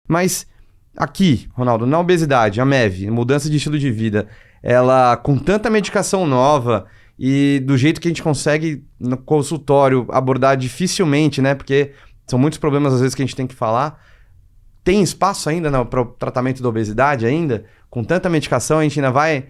Mas aqui, Ronaldo, na obesidade, a MEV, mudança de estilo de vida, ela com tanta medicação nova e do jeito que a gente consegue no consultório abordar dificilmente, né? Porque são muitos problemas às vezes que a gente tem que falar. Tem espaço ainda para o tratamento da obesidade ainda? Com tanta medicação, a gente ainda vai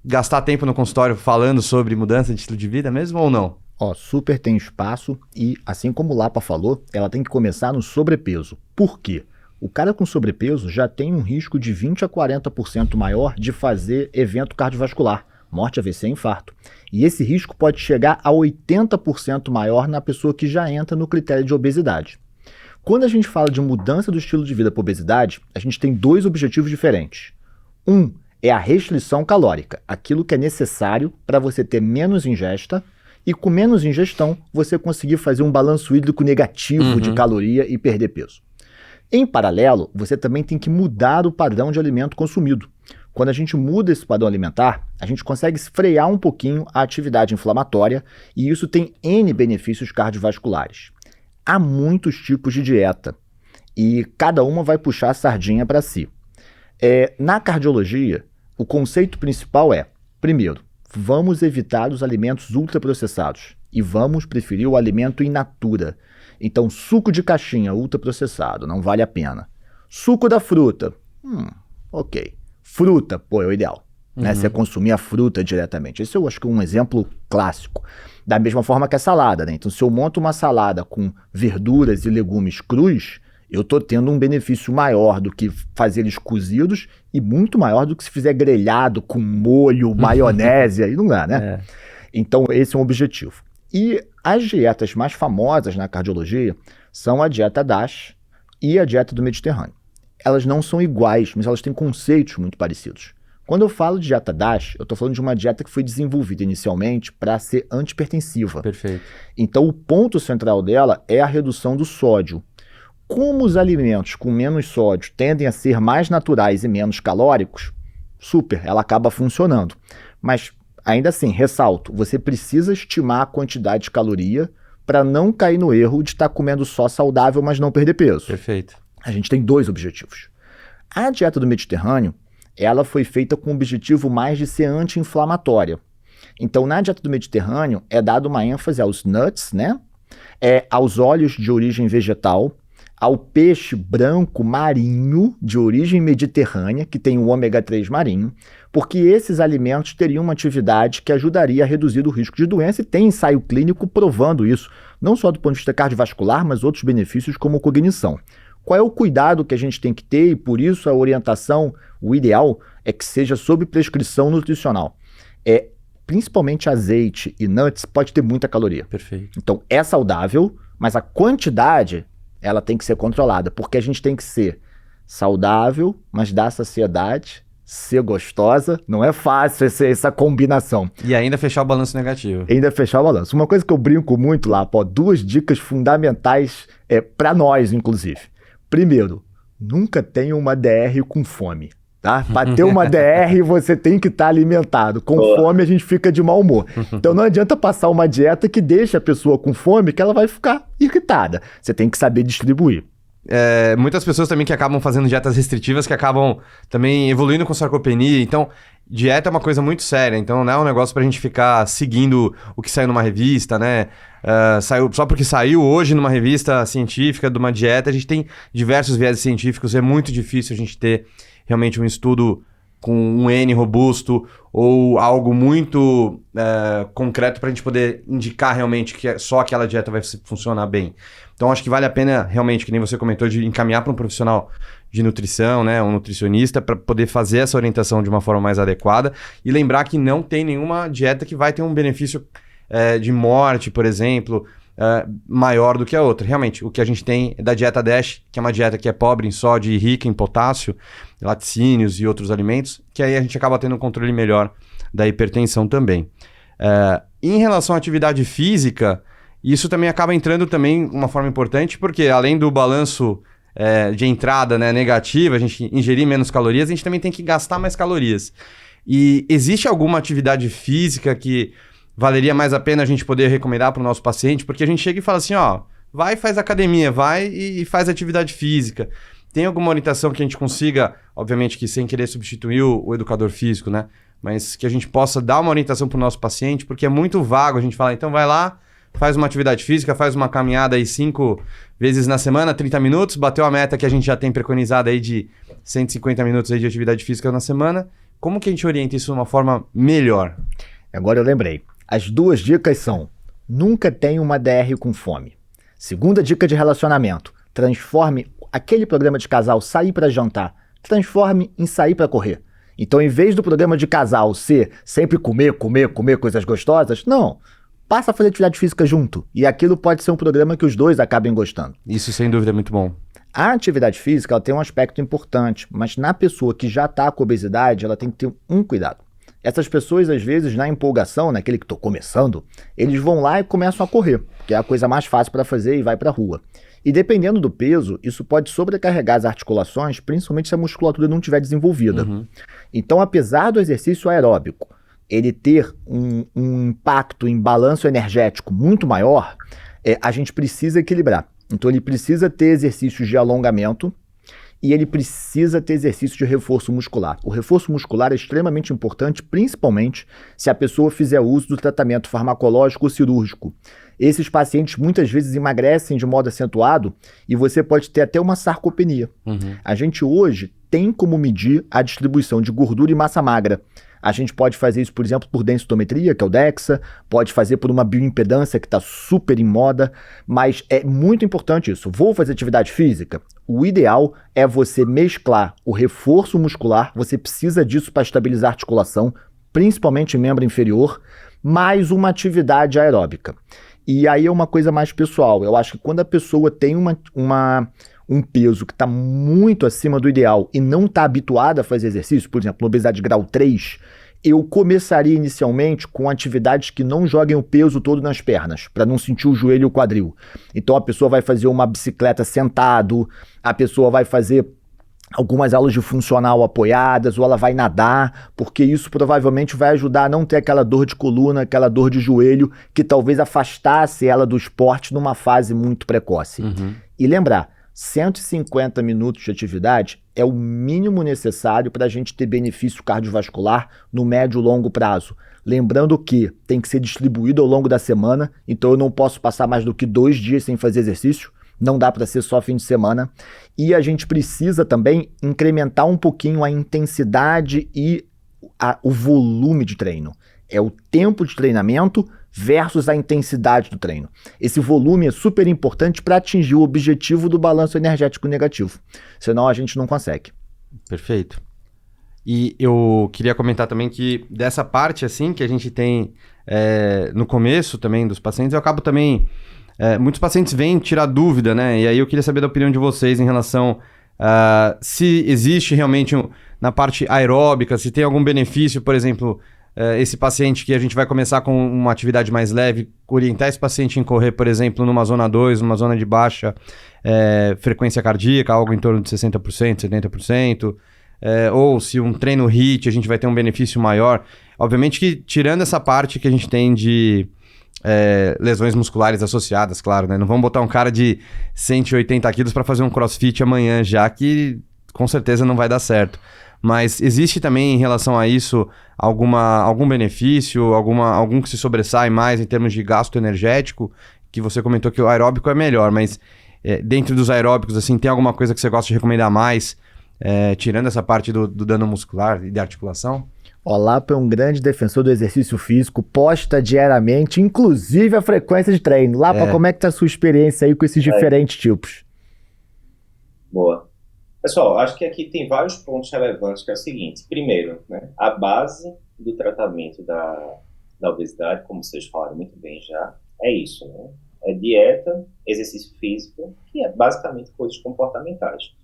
gastar tempo no consultório falando sobre mudança de estilo de vida mesmo ou não? Super tem espaço e, assim como o Lapa falou, ela tem que começar no sobrepeso. Por quê? O cara com sobrepeso já tem um risco de 20 a 40% maior de fazer evento cardiovascular, morte, AVC e infarto. E esse risco pode chegar a 80% maior na pessoa que já entra no critério de obesidade. Quando a gente fala de mudança do estilo de vida para obesidade, a gente tem dois objetivos diferentes. Um é a restrição calórica, aquilo que é necessário para você ter menos ingesta e com menos ingestão você conseguir fazer um balanço hídrico negativo de caloria e perder peso. Em paralelo, você também tem que mudar o padrão de alimento consumido. Quando a gente muda esse padrão alimentar, a gente consegue frear um pouquinho a atividade inflamatória e isso tem N benefícios cardiovasculares. Há muitos tipos de dieta e cada uma vai puxar a sardinha para si. Na cardiologia, o conceito principal é, primeiro, vamos evitar os alimentos ultraprocessados e vamos preferir o alimento in natura. Então, suco de caixinha ultraprocessado, não vale a pena. Suco da fruta, ok. Fruta, é o ideal. Né? Você consumir a fruta diretamente. Esse eu acho que é um exemplo clássico. Da mesma forma que a salada, né? Então, se eu monto uma salada com verduras e legumes crus, eu estou tendo um benefício maior do que fazer eles cozidos e muito maior do que se fizer grelhado com molho, maionese, aí não dá, né? Então, esse é um objetivo. E as dietas mais famosas na cardiologia são a dieta DASH e a dieta do Mediterrâneo. Elas não são iguais, mas elas têm conceitos muito parecidos. Quando eu falo de dieta DASH, eu estou falando de uma dieta que foi desenvolvida inicialmente para ser antipertensiva. Perfeito. Então, o ponto central dela é a redução do sódio. Como os alimentos com menos sódio tendem a ser mais naturais e menos calóricos, ela acaba funcionando. Mas, ainda assim, ressalto, você precisa estimar a quantidade de caloria para não cair no erro de estar comendo só saudável, mas não perder peso. Perfeito. A gente tem dois objetivos. A dieta do Mediterrâneo, ela foi feita com o objetivo mais de ser anti-inflamatória. Então, na dieta do Mediterrâneo, é dada uma ênfase aos nuts, né? Aos óleos de origem vegetal, ao peixe branco marinho de origem mediterrânea, que tem o ômega 3 marinho, porque esses alimentos teriam uma atividade que ajudaria a reduzir o risco de doença e tem ensaio clínico provando isso, não só do ponto de vista cardiovascular, mas outros benefícios como cognição. Qual é o cuidado que a gente tem que ter e por isso a orientação, o ideal é que seja sob prescrição nutricional. Principalmente azeite e nuts pode ter muita caloria. Perfeito. Então é saudável, mas a quantidade ela tem que ser controlada, porque a gente tem que ser saudável, mas dar saciedade, ser gostosa. Não é fácil essa combinação. E ainda fechar o balanço negativo. Ainda fechar o balanço. Uma coisa que eu brinco muito lá, duas dicas fundamentais para nós, inclusive. Primeiro, nunca tenha uma DR com fome. Tá? Para ter uma DR, você tem que estar alimentado. Com fome, a gente fica de mau humor. Então, não adianta passar uma dieta que deixa a pessoa com fome, que ela vai ficar irritada. Você tem que saber distribuir. Muitas pessoas também que acabam fazendo dietas restritivas, que acabam também evoluindo com sarcopenia. Então, dieta é uma coisa muito séria. Então, não é um negócio pra gente ficar seguindo o que saiu numa revista, né? Só porque saiu hoje numa revista científica de uma dieta, a gente tem diversos viés científicos. É muito difícil a gente ter realmente um estudo com um N robusto ou algo muito concreto para a gente poder indicar realmente que só aquela dieta vai funcionar bem. Então, acho que vale a pena realmente, que nem você comentou, de encaminhar para um profissional de nutrição, né, um nutricionista, para poder fazer essa orientação de uma forma mais adequada e lembrar que não tem nenhuma dieta que vai ter um benefício de morte, por exemplo, maior do que a outra. Realmente, o que a gente tem é da dieta DASH, que é uma dieta que é pobre em sódio e rica em potássio, laticínios e outros alimentos, que aí a gente acaba tendo um controle melhor da hipertensão também. Em relação à atividade física, isso também acaba entrando também uma forma importante, porque além do balanço de entrada, né, negativa, a gente ingerir menos calorias, a gente também tem que gastar mais calorias. E existe alguma atividade física que valeria mais a pena a gente poder recomendar para o nosso paciente? Porque a gente chega e fala assim, vai, faz academia, vai e faz atividade física. tem alguma orientação que a gente consiga, obviamente que sem querer substituir o educador físico, né? Mas que a gente possa dar uma orientação para o nosso paciente, porque é muito vago a gente falar, então vai lá, faz uma atividade física, faz uma caminhada aí 5 vezes na semana, 30 minutos, bateu a meta que a gente já tem preconizada aí de 150 minutos aí de atividade física na semana. Como que a gente orienta isso de uma forma melhor? Agora eu lembrei. As 2 dicas são: nunca tenha uma DR com fome. Segunda dica de relacionamento: transforme aquele programa de casal sair para jantar, transforme em sair para correr. Então, em vez do programa de casal ser sempre comer coisas gostosas, não. Passa a fazer atividade física junto. E aquilo pode ser um programa que os dois acabem gostando. Isso, sem dúvida, é muito bom. A atividade física ela tem um aspecto importante, mas na pessoa que já está com obesidade, ela tem que ter um cuidado. Essas pessoas, às vezes, na empolgação, naquele que estou começando, eles vão lá e começam a correr, que é a coisa mais fácil para fazer, e vai para a rua. E dependendo do peso, isso pode sobrecarregar as articulações, principalmente se a musculatura não estiver desenvolvida. Uhum. Então, apesar do exercício aeróbico ele ter um impacto em balanço energético muito maior, a gente precisa equilibrar. Então, ele precisa ter exercícios de alongamento e ele precisa ter exercício de reforço muscular. O reforço muscular é extremamente importante, principalmente se a pessoa fizer uso do tratamento farmacológico ou cirúrgico. Esses pacientes muitas vezes emagrecem de modo acentuado e você pode ter até uma sarcopenia. Uhum. A gente hoje tem como medir a distribuição de gordura e massa magra. A gente pode fazer isso, por exemplo, por densitometria, que é o DEXA, pode fazer por uma bioimpedância, que está super em moda, mas é muito importante isso. Vou fazer atividade física? O ideal é você mesclar o reforço muscular, você precisa disso para estabilizar a articulação, principalmente em membro inferior, mais uma atividade aeróbica. E aí é uma coisa mais pessoal. Eu acho que quando a pessoa tem um peso que está muito acima do ideal e não está habituada a fazer exercício, por exemplo, obesidade grau 3, eu começaria inicialmente com atividades que não joguem o peso todo nas pernas, para não sentir o joelho e o quadril. Então a pessoa vai fazer uma bicicleta sentado, a pessoa vai fazer algumas aulas de funcional apoiadas, ou ela vai nadar, porque isso provavelmente vai ajudar a não ter aquela dor de coluna, aquela dor de joelho, que talvez afastasse ela do esporte numa fase muito precoce. Uhum. E lembrar, 150 minutos de atividade é o mínimo necessário para a gente ter benefício cardiovascular no médio e longo prazo. Lembrando que tem que ser distribuído ao longo da semana, então eu não posso passar mais do que 2 dias sem fazer exercício, não dá para ser só fim de semana. E a gente precisa também incrementar um pouquinho a intensidade e o volume de treino. É o tempo de treinamento versus a intensidade do treino. Esse volume é super importante para atingir o objetivo do balanço energético negativo. Senão a gente não consegue. Perfeito. E eu queria comentar também que dessa parte assim que a gente tem no começo também dos pacientes, eu acabo também... muitos pacientes vêm tirar dúvida, né? E aí eu queria saber da opinião de vocês em relação se existe realmente na parte aeróbica, se tem algum benefício, por exemplo... esse paciente que a gente vai começar com uma atividade mais leve, orientar esse paciente em correr, por exemplo, numa zona 2, numa zona de baixa frequência cardíaca, algo em torno de 60%, 70%, ou se um treino HIIT a gente vai ter um benefício maior. Obviamente que tirando essa parte que a gente tem de lesões musculares associadas, claro, né? Não vamos botar um cara de 180 quilos para fazer um crossfit amanhã já, que com certeza não vai dar certo. Mas existe também em relação a isso algum benefício, algum que se sobressai mais em termos de gasto energético, que você comentou que o aeróbico é melhor, mas dentro dos aeróbicos, assim, tem alguma coisa que você gosta de recomendar mais, tirando essa parte do dano muscular e de articulação? O Lapa é um grande defensor do exercício físico, posta diariamente, inclusive a frequência de treino. Lapa, como é que tá a sua experiência aí com esses diferentes tipos? Boa. Pessoal, acho que aqui tem vários pontos relevantes, que é o seguinte. Primeiro, né, a base do tratamento da obesidade, como vocês falaram muito bem já, é isso, né? É dieta, exercício físico, que é basicamente coisas comportamentais.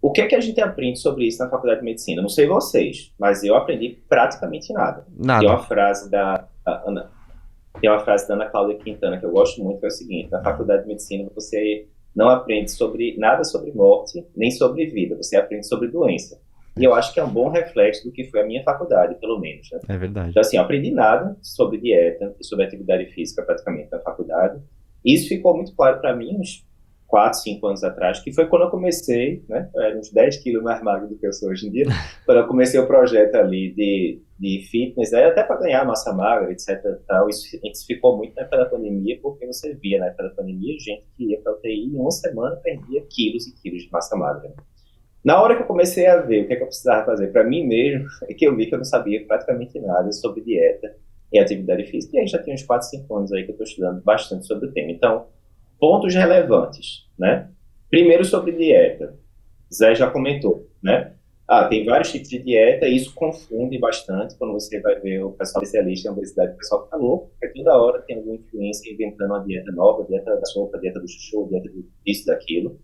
O que é que a gente aprende sobre isso na faculdade de medicina? Não sei vocês, mas eu aprendi praticamente nada. Tem uma frase da Ana Cláudia Quintana que eu gosto muito, que é o seguinte: na faculdade de medicina você não aprende nada sobre morte, nem sobre vida, você aprende sobre doença. E eu acho que é um bom reflexo do que foi a minha faculdade, pelo menos. Né? É verdade. Então, assim, eu aprendi nada sobre dieta e sobre atividade física praticamente na faculdade. Isso ficou muito claro para mim uns 4, 5 anos atrás, que foi quando eu comecei, né? Eu era uns 10 quilos mais magro do que eu sou hoje em dia, quando eu comecei o projeto ali de fitness, aí até para ganhar massa magra, etc. Tal, isso intensificou muito na época da pandemia, porque você via na época da pandemia gente que ia para UTI e em uma semana perdia quilos e quilos de massa magra. Na hora que eu comecei a ver o que é que eu precisava fazer para mim mesmo, é que eu vi que eu não sabia praticamente nada sobre dieta e atividade física. E aí já tem uns 4, 5 anos aí que eu estou estudando bastante sobre o tema. Então, pontos relevantes, né? Primeiro sobre dieta. Zé já comentou, né? Tem vários tipos de dieta e isso confunde bastante quando você vai ver o pessoal especialista em obesidade, o pessoal fica louco, porque toda hora tem alguma influência inventando uma dieta nova, dieta da sopa, dieta do chuchu, dieta disso, daquilo.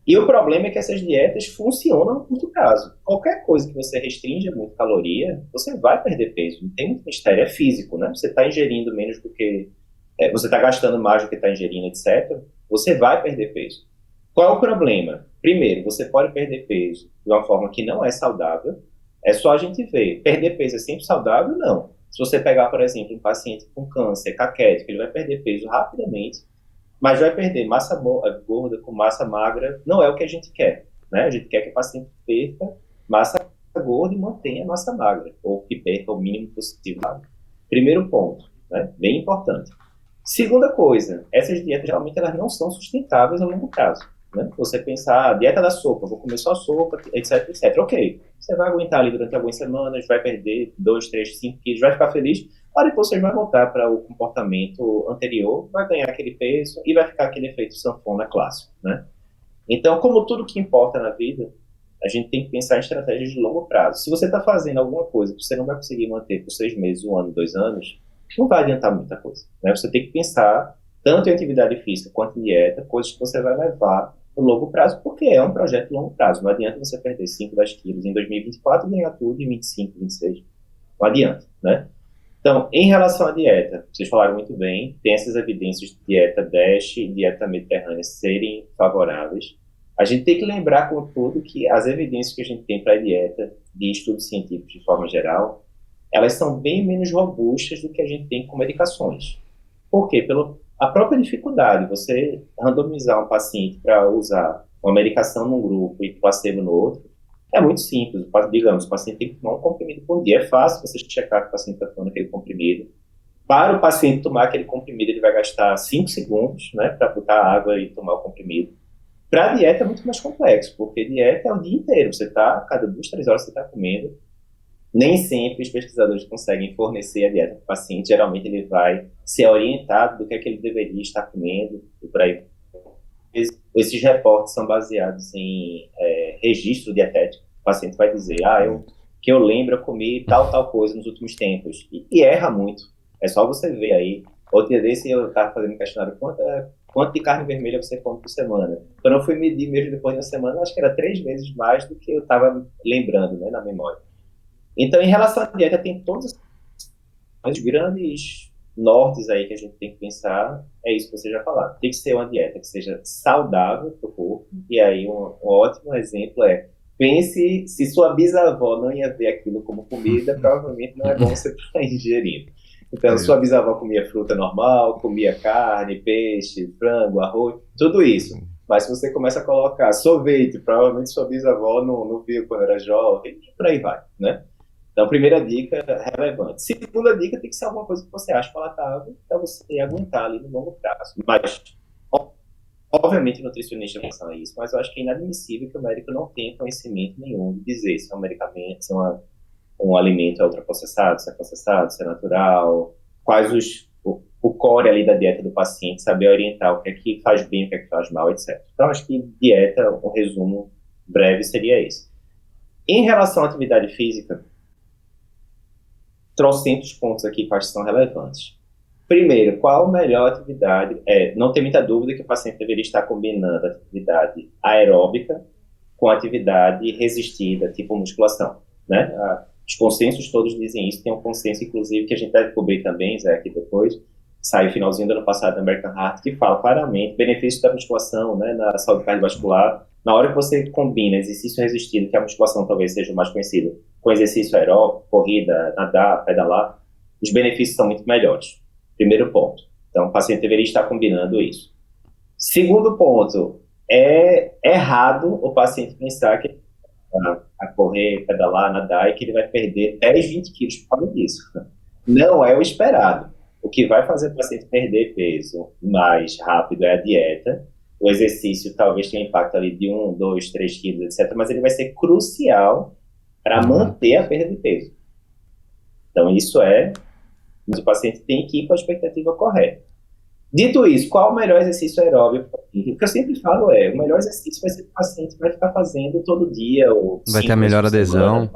E o problema é que essas dietas funcionam no curto prazo. Qualquer coisa que você restrinja muito caloria, você vai perder peso. Não tem muito mistério, é físico, né? Você está ingerindo menos do que... você está gastando mais do que está ingerindo, etc. Você vai perder peso. Qual é o problema? Primeiro, você pode perder peso de uma forma que não é saudável. É só a gente ver. Perder peso é sempre saudável? Não. Se você pegar, por exemplo, um paciente com câncer caquético, ele vai perder peso rapidamente, mas vai perder massa gorda com massa magra, não é o que a gente quer, né? A gente quer que o paciente perca massa gorda e mantenha massa magra, ou que perca o mínimo possível. Primeiro ponto, né? Bem importante. Segunda coisa, essas dietas geralmente elas não são sustentáveis a longo prazo, né? Você pensar, dieta da sopa, vou comer só sopa, etc, etc. Ok, você vai aguentar ali durante algumas semanas, vai perder 2, 3, 5 quilos, vai ficar feliz, mas depois você vai voltar para o comportamento anterior, vai ganhar aquele peso e vai ficar aquele efeito sanfona clássico, né? Então, como tudo que importa na vida, a gente tem que pensar em estratégias de longo prazo. Se você está fazendo alguma coisa que você não vai conseguir manter por 6 meses, 1 ano, 2 anos, não vai adiantar muita coisa, né? Você tem que pensar tanto em atividade física quanto em dieta, coisas que você vai levar no longo prazo, porque é um projeto de longo prazo. Não adianta você perder 5, 10 quilos em 2024 e ganhar tudo em 25, 26. Não adianta, né? Então, em relação à dieta, vocês falaram muito bem, tem essas evidências de dieta DASH e dieta mediterrânea serem favoráveis. A gente tem que lembrar, contudo, que as evidências que a gente tem para a dieta, de estudos científicos de forma geral, elas são bem menos robustas do que a gente tem com medicações. Por quê? Pela própria dificuldade. Você randomizar um paciente para usar uma medicação num grupo e placebo no outro, é muito simples. Digamos, o paciente tem que tomar um comprimido por dia. É fácil você checar que o paciente está tomando aquele comprimido. Para o paciente tomar aquele comprimido, ele vai gastar 5 segundos, né, para botar água e tomar o comprimido. Para a dieta é muito mais complexo, porque dieta é o dia inteiro. Você está, cada 2, 3 horas você está comendo. Nem sempre os pesquisadores conseguem fornecer a dieta para o paciente. Geralmente ele vai ser orientado do que é que ele deveria estar comendo e por aí. Esses reportes são baseados em registro dietético. O paciente vai dizer, que eu lembro, eu comi tal coisa nos últimos tempos. E erra muito. É só você ver aí. Outro dia desse eu estava fazendo um questionário, quanto de carne vermelha você come por semana? Quando eu fui medir mesmo depois de uma semana, acho que era 3 vezes mais do que eu estava lembrando, né, na memória. Então, em relação à dieta, tem todos os grandes nortes aí que a gente tem que pensar, é isso que você já falou. Tem que ser uma dieta que seja saudável para o corpo, e aí um ótimo exemplo é, pense se sua bisavó não ia ver aquilo como comida, provavelmente não é bom você estar ingerindo. Então, sua bisavó comia fruta normal, comia carne, peixe, frango, arroz, tudo isso. Mas se você começa a colocar sorvete, provavelmente sua bisavó não viu quando era jovem, e por aí vai, né? Então, primeira dica, relevante. Segunda dica, tem que ser alguma coisa que você acha palatável para você aguentar ali no longo prazo. Mas, obviamente, o nutricionista pensa nisso, mas eu acho que é inadmissível que o médico não tenha conhecimento nenhum de dizer se é um medicamento, se é um alimento é ultraprocessado, se é processado, se é natural, quais o core ali da dieta do paciente, saber orientar o que é que faz bem, o que é que faz mal, etc. Então, acho que dieta, um resumo breve seria esse. Em relação à atividade física, trocentos pontos aqui que são relevantes. Primeiro, qual a melhor atividade? Não tem muita dúvida que o paciente deveria estar combinando atividade aeróbica com atividade resistida, tipo musculação, né? Os consensos todos dizem isso. Tem um consenso, inclusive, que a gente deve cobrir também, Zé, aqui depois, saiu no finalzinho do ano passado da American Heart, que fala claramente benefícios da musculação, né, na saúde cardiovascular. Na hora que você combina exercício resistido, que a musculação talvez seja o mais conhecido, com exercício aeróbico, corrida, nadar, pedalar, os benefícios são muito melhores. Primeiro ponto. Então, o paciente deveria estar combinando isso. Segundo ponto, é errado o paciente pensar que a correr, pedalar, nadar, e que ele vai perder 10, 20 quilos por causa disso. Não é o esperado. O que vai fazer o paciente perder peso mais rápido é a dieta. O exercício talvez tenha impacto ali de 1, 2, 3 quilos, etc. Mas ele vai ser crucial para manter a perda de peso. Então, mas o paciente tem que ir com a expectativa correta. Dito isso, qual o melhor exercício aeróbico? O que eu sempre falo o melhor exercício vai ser que o paciente vai ficar fazendo todo dia, ou Vai ter a melhor adesão.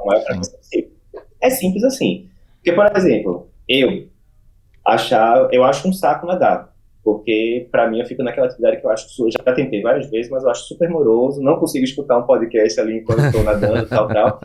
É simples assim. Porque, por exemplo, eu acho um saco nadar. Porque, para mim, eu fico naquela atividade que eu acho, já tentei várias vezes, mas eu acho super moroso, não consigo escutar um podcast ali enquanto estou nadando, tal.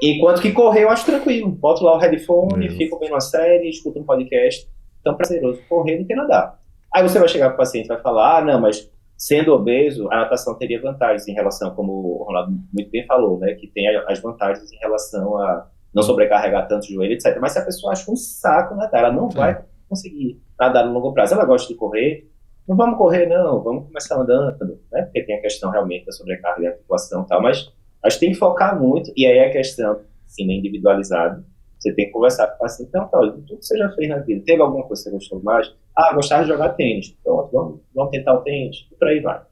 Enquanto que correr eu acho tranquilo. Boto lá o headphone, fico vendo uma série, escuto um podcast. Tão prazeroso correr do que nadar. Aí você vai chegar para o paciente e vai falar, não, mas sendo obeso, a natação teria vantagens em relação, como o Ronaldo muito bem falou, né, que tem as vantagens em relação a não sobrecarregar tanto o joelho, etc. Mas se a pessoa acha um saco nadar, ela não vai conseguir nadar no longo prazo. Ela gosta de correr, não vamos correr não, vamos começar andando, né, porque tem a questão realmente da sobrecarga e articulação e tal, mas a gente tem que focar muito, e aí a questão, assim, individualizada. Você tem que conversar com o paciente. Então, tudo que você já fez na vida, teve alguma coisa que você gostou mais? Gostava de jogar tênis. Então, vamos tentar o tênis. E por aí vai.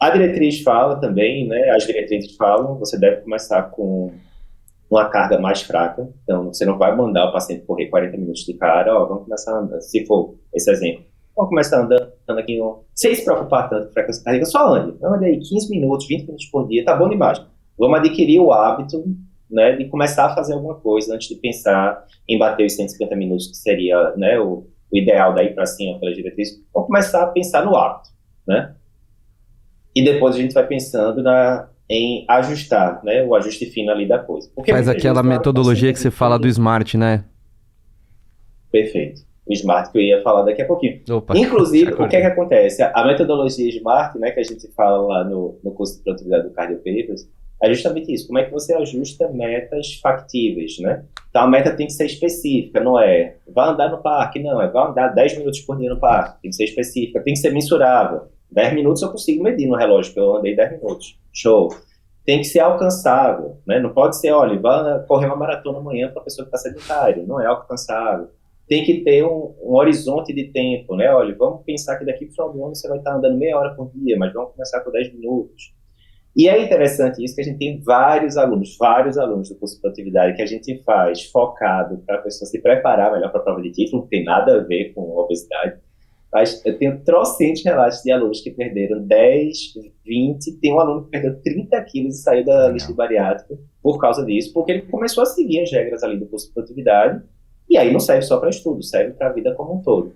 A diretriz fala também, né? As diretrizes falam, você deve começar com uma carga mais fraca. Então, você não vai mandar o paciente correr 40 minutos de cara. Vamos começar andando. Se for esse exemplo. Vamos começar andando aqui, sem se preocupar tanto com frequência cardíaca, só ande. Ande aí 15 minutos, 20 minutos por dia, tá bom demais. Vamos adquirir o hábito, né, de começar a fazer alguma coisa antes de pensar em bater os 150 minutos, que seria, né, o ideal daí para cima pela diretriz. Vamos começar a pensar no hábito, né? E depois a gente vai pensando em ajustar, né, o ajuste fino ali da coisa. Porque faz aquela metodologia que você fala do SMART, né? Perfeito. O SMART que eu ia falar daqui a pouquinho. Opa, inclusive, o que é que acontece? A metodologia SMART, né, que a gente fala lá no curso de produtividade do Cardio Papers, é justamente isso. Como é que você ajusta metas factíveis, né? Então, a meta tem que ser específica, não é vai andar no parque, não, vai andar 10 minutos por dia no parque. Tem que ser específica, tem que ser mensurável. 10 minutos eu consigo medir no relógio, que eu andei 10 minutos. Show. Tem que ser alcançável, né? Não pode ser, olha, vai correr uma maratona amanhã para a pessoa que está sedentária. Não é alcançável. Tem que ter um horizonte de tempo, né? Olha, vamos pensar que daqui para o final do ano você vai estar andando meia hora por dia, mas vamos começar com 10 minutos. E é interessante isso, que a gente tem vários alunos do curso de produtividade que a gente faz focado para a pessoa se preparar melhor para a prova de título, não tem nada a ver com obesidade. Mas eu tenho trocentos relatos de alunos que perderam 10, 20, tem um aluno que perdeu 30 quilos e saiu da lista bariátrica por causa disso, porque ele começou a seguir as regras ali do curso de produtividade, e aí não serve só para estudo, serve para a vida como um todo.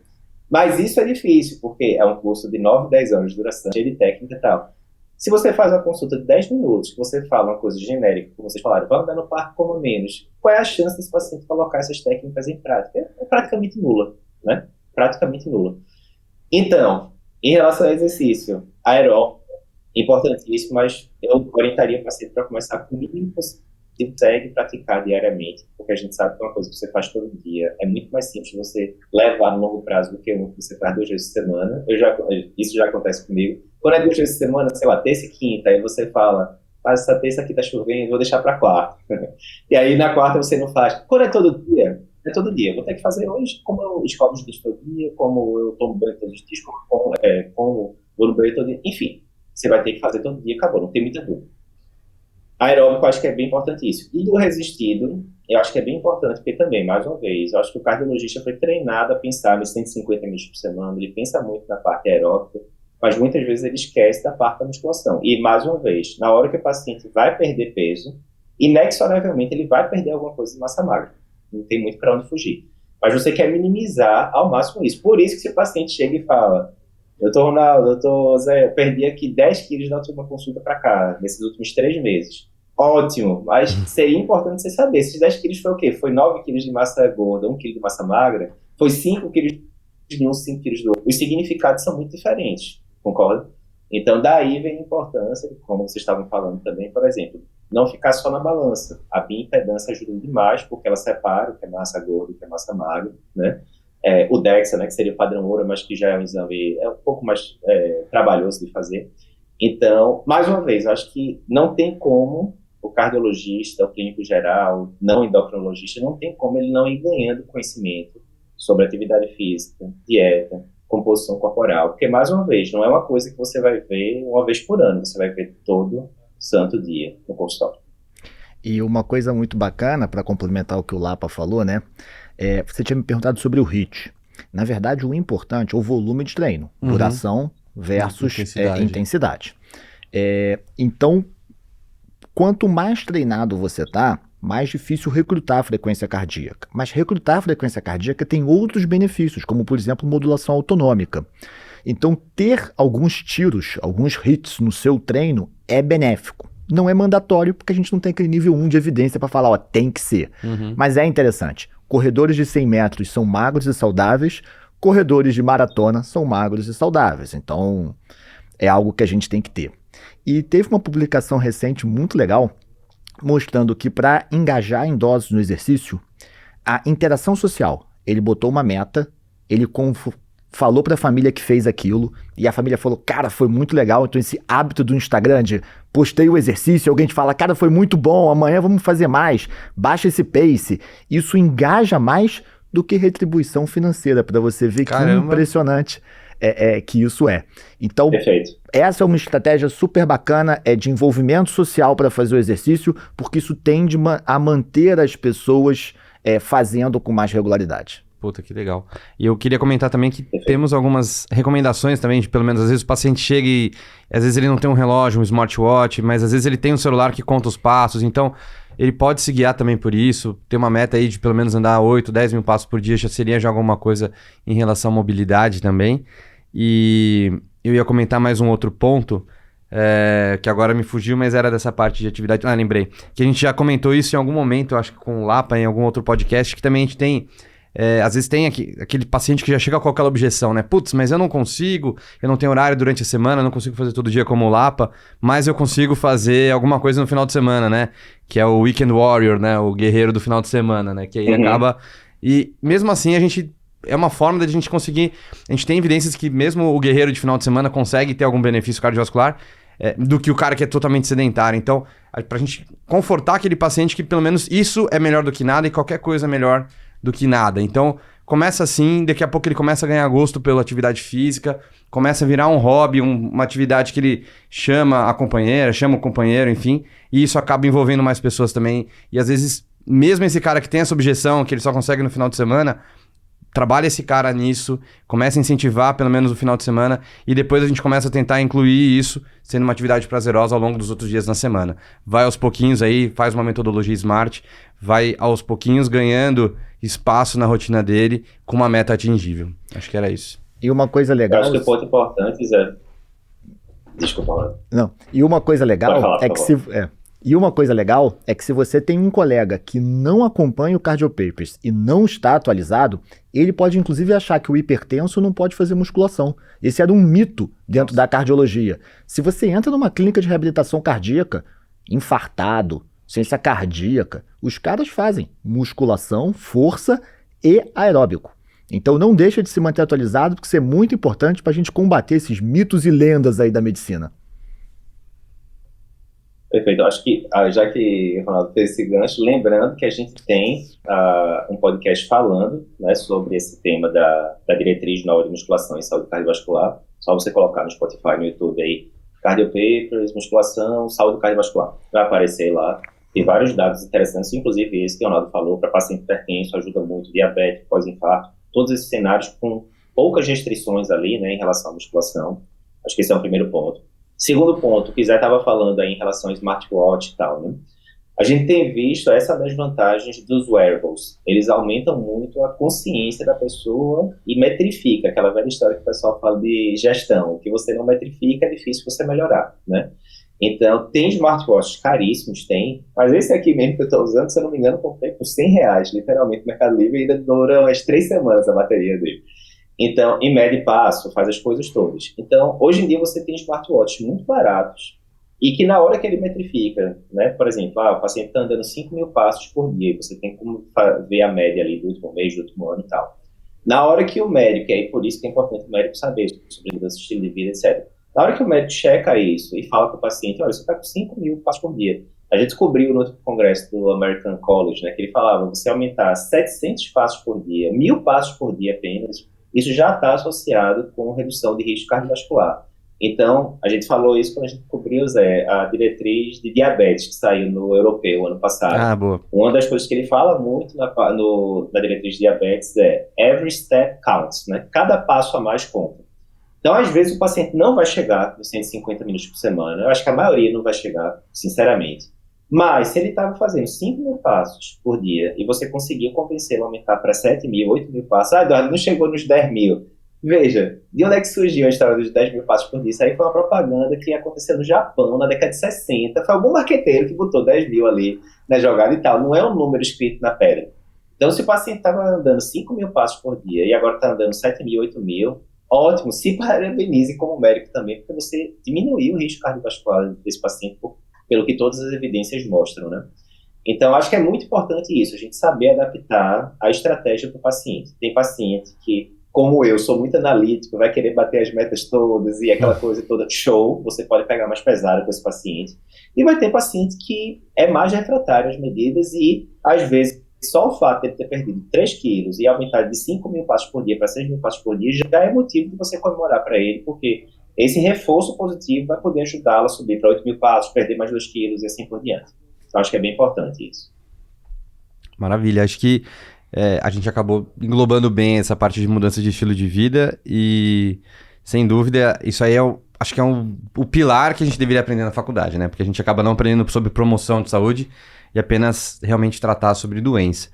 Mas isso é difícil, porque é um curso de 9, 10 anos de duração, cheio de técnica e tal. Se você faz uma consulta de 10 minutos, que você fala uma coisa genérica, como vocês falaram, vamos andar no parque como menos, qual é a chance desse paciente colocar essas técnicas em prática? É praticamente nula, né? Praticamente nula. Então, em relação ao exercício aeróbico, importantíssimo, mas eu orientaria o paciente para começar com o mínimo possível, consegue praticar diariamente, porque a gente sabe que é uma coisa que você faz todo dia. É muito mais simples você levar no longo prazo do que uma que você faz 2 vezes por semana. Isso já acontece comigo. Quando é 2 vezes por semana, sei lá, terça e quinta, aí você fala, essa terça aqui tá chovendo, vou deixar para quarta. E aí na quarta você não faz. Quando é todo dia, é todo dia. Vou ter que fazer hoje, como eu escovo os dias todo dia, como eu tomo banho todos os dias, como vou no banho todo dia. Enfim, você vai ter que fazer todo dia, acabou, não tem muita dúvida. Aeróbico, eu acho que é bem importantíssimo. E do resistido, eu acho que é bem importante, porque também, mais uma vez, eu acho que o cardiologista foi treinado a pensar nos 150 minutos por semana, ele pensa muito na parte aeróbica, mas muitas vezes ele esquece da parte da musculação. E, mais uma vez, na hora que o paciente vai perder peso, inexoravelmente ele vai perder alguma coisa de massa magra. Não tem muito para onde fugir. Mas você quer minimizar ao máximo isso. Por isso que se o paciente chega e fala, Ronaldo, Zé, eu perdi aqui 10 quilos da última consulta para cá, nesses últimos 3 meses. Ótimo, mas seria importante você saber, esses 10 quilos foi o quê? Foi 9 quilos de massa gorda, 1 quilo de massa magra? Foi 5 quilos de um, 5 quilos do outro? Os significados são muito diferentes, concorda? Então, daí vem a importância, como vocês estavam falando também, por exemplo, não ficar só na balança. A bioimpedância ajuda demais, porque ela separa o que é massa gorda e o que é massa magra, né? O DEXA, né, que seria o padrão ouro, mas que já é um exame um pouco mais trabalhoso de fazer. Então, mais uma vez, eu acho que não tem como o cardiologista, o clínico geral, não endocrinologista, não tem como ele não ir ganhando conhecimento sobre atividade física, dieta, composição corporal, porque, mais uma vez, não é uma coisa que você vai ver uma vez por ano, você vai ver todo santo dia no consultório. E uma coisa muito bacana, para complementar o que o Lapa falou, né? Você tinha me perguntado sobre o HIIT. Na verdade, o importante é o volume de treino, duração versus intensidade. Então, quanto mais treinado você tá, mais difícil recrutar a frequência cardíaca. Mas recrutar a frequência cardíaca tem outros benefícios, como, por exemplo, modulação autonômica. Então, ter alguns tiros, alguns hits no seu treino é benéfico. Não é mandatório, porque a gente não tem aquele nível 1 de evidência para falar, tem que ser. Mas é interessante. Corredores de 100 metros são magros e saudáveis, corredores de maratona são magros e saudáveis. Então, é algo que a gente tem que ter. E teve uma publicação recente muito legal, mostrando que para engajar idosos no exercício, a interação social, ele botou uma meta, ele falou para a família que fez aquilo, e a família falou, cara, foi muito legal. Então esse hábito do Instagram de postei o exercício, alguém te fala, cara, foi muito bom, amanhã vamos fazer mais, baixa esse pace, isso engaja mais do que retribuição financeira, para você ver que impressionante que isso é. Então, perfeito. Essa é uma estratégia super bacana, de envolvimento social para fazer o exercício, porque isso tende a manter as pessoas fazendo com mais regularidade. Puta, que legal. E eu queria comentar também que temos algumas recomendações também, de pelo menos às vezes o paciente chega e às vezes ele não tem um relógio, um smartwatch, mas às vezes ele tem um celular que conta os passos, então ele pode se guiar também por isso, ter uma meta aí de pelo menos andar 8, 10 mil passos por dia, seria já alguma coisa em relação à mobilidade também. E eu ia comentar mais um outro ponto, que agora me fugiu, mas era dessa parte de atividade. Ah, lembrei. Que a gente já comentou isso em algum momento, eu acho que com o Lapa, em algum outro podcast, que também a gente tem... às vezes tem aquele paciente que já chega com aquela objeção, né? Putz, mas eu não consigo, eu não tenho horário durante a semana, eu não consigo fazer todo dia como o Lapa, mas eu consigo fazer alguma coisa no final de semana, né? Que é o Weekend Warrior, né? O guerreiro do final de semana, né? Que aí acaba... E mesmo assim a gente... É uma forma de a gente conseguir... A gente tem evidências que mesmo o guerreiro de final de semana consegue ter algum benefício cardiovascular do que o cara que é totalmente sedentário. Então, pra gente confortar aquele paciente que pelo menos isso é melhor do que nada e qualquer coisa é melhor do que nada. Então, começa assim, daqui a pouco ele começa a ganhar gosto pela atividade física, começa a virar um hobby, uma atividade que ele chama a companheira, chama o companheiro, enfim, e isso acaba envolvendo mais pessoas também. E às vezes, mesmo esse cara que tem essa objeção, que ele só consegue no final de semana, trabalha esse cara nisso, começa a incentivar pelo menos o final de semana e depois a gente começa a tentar incluir isso sendo uma atividade prazerosa ao longo dos outros dias na semana. Vai aos pouquinhos aí, faz uma metodologia SMART, vai aos pouquinhos ganhando espaço na rotina dele com uma meta atingível. Acho que era isso. E uma coisa legal... Eu acho que o ponto importante, Zé... Desculpa, mano. Não, e uma coisa legal falar, é que se... E uma coisa legal é que se você tem um colega que não acompanha o Cardio Papers e não está atualizado, ele pode inclusive achar que o hipertenso não pode fazer musculação. Esse era um mito dentro da cardiologia. Se você entra numa clínica de reabilitação cardíaca, infartado, ciência cardíaca, os caras fazem musculação, força e aeróbico. Então não deixa de se manter atualizado, porque isso é muito importante para a gente combater esses mitos e lendas aí da medicina. Perfeito. Eu acho que, já que o Ronaldo fez esse gancho, lembrando que a gente tem um podcast falando, né, sobre esse tema da diretriz nova de musculação e saúde cardiovascular. Só você colocar no Spotify, no YouTube aí, Cardio Papers, musculação, saúde cardiovascular. Vai aparecer lá. Tem vários dados interessantes, inclusive esse que o Ronaldo falou, para paciente hipertenso, ajuda muito, diabético, pós-infarto, todos esses cenários com poucas restrições ali, né, em relação à musculação. Acho que esse é o primeiro ponto. Segundo ponto, que o Zé estava falando aí em relação ao smartwatch e tal, né? A gente tem visto essa das vantagens dos wearables. Eles aumentam muito a consciência da pessoa e metrifica, aquela velha história que o pessoal fala de gestão. O que você não metrifica é difícil você melhorar, né? Então, tem smartwatches caríssimos, tem, mas esse aqui mesmo que eu estou usando, se eu não me engano, comprei por R$100, literalmente, no Mercado Livre, e ainda dura umas 3 semanas a bateria dele. Então, em mede passo, faz as coisas todas. Então, hoje em dia você tem smartwatches muito baratos e que na hora que ele metrifica, né, por exemplo, o paciente está andando 5 mil passos por dia, você tem como ver a média ali do último mês, do último ano e tal. Na hora que o médico, e aí por isso que é importante o médico saber sobre mudança de estilo de vida, etc. Na hora que o médico checa isso e fala para o paciente, olha, você está com 5 mil passos por dia. A gente descobriu no outro congresso do American College, né, que ele falava, você aumentar 700 passos por dia, 1.000 passos por dia apenas, isso já está associado com redução de risco cardiovascular. Então, a gente falou isso quando a gente cobriu, Zé, a diretriz de diabetes que saiu no europeu ano passado. Ah, boa. Uma das coisas que ele fala muito na diretriz de diabetes é every step counts, né? Cada passo a mais conta. Então, às vezes, o paciente não vai chegar nos 150 minutos por semana. Eu acho que a maioria não vai chegar, sinceramente. Mas, se ele estava fazendo 5 mil passos por dia e você conseguiu convencê-lo a aumentar para 7 mil, 8 mil passos, Eduardo, não chegou nos 10 mil. Veja, de onde é que surgiu a história dos 10 mil passos por dia? Isso aí foi uma propaganda que aconteceu no Japão, na década de 60. Foi algum marqueteiro que botou 10 mil ali na jogada e tal. Não é um número escrito na pedra. Então, se o paciente estava andando 5 mil passos por dia e agora está andando 7 mil, 8 mil, ótimo, se parabenize como médico também, porque você diminuiu o risco cardiovascular desse paciente, pelo que todas as evidências mostram, né? Então, acho que é muito importante isso, a gente saber adaptar a estratégia para o paciente. Tem paciente que, como eu, sou muito analítico, vai querer bater as metas todas e aquela coisa toda, show, você pode pegar mais pesado com esse paciente. E vai ter paciente que é mais refratário às medidas e, às vezes, só o fato de ele ter perdido 3 quilos e aumentar de 5 mil passos por dia para 6 mil passos por dia já é motivo de você comemorar para ele, porque esse reforço positivo vai poder ajudá-lo a subir para 8 mil passos, perder mais 2 quilos e assim por diante. Então, acho que é bem importante isso. Maravilha. Acho que a gente acabou englobando bem essa parte de mudança de estilo de vida e, sem dúvida, isso aí acho que é o pilar que a gente deveria aprender na faculdade, né? Porque a gente acaba não aprendendo sobre promoção de saúde e apenas realmente tratar sobre doença.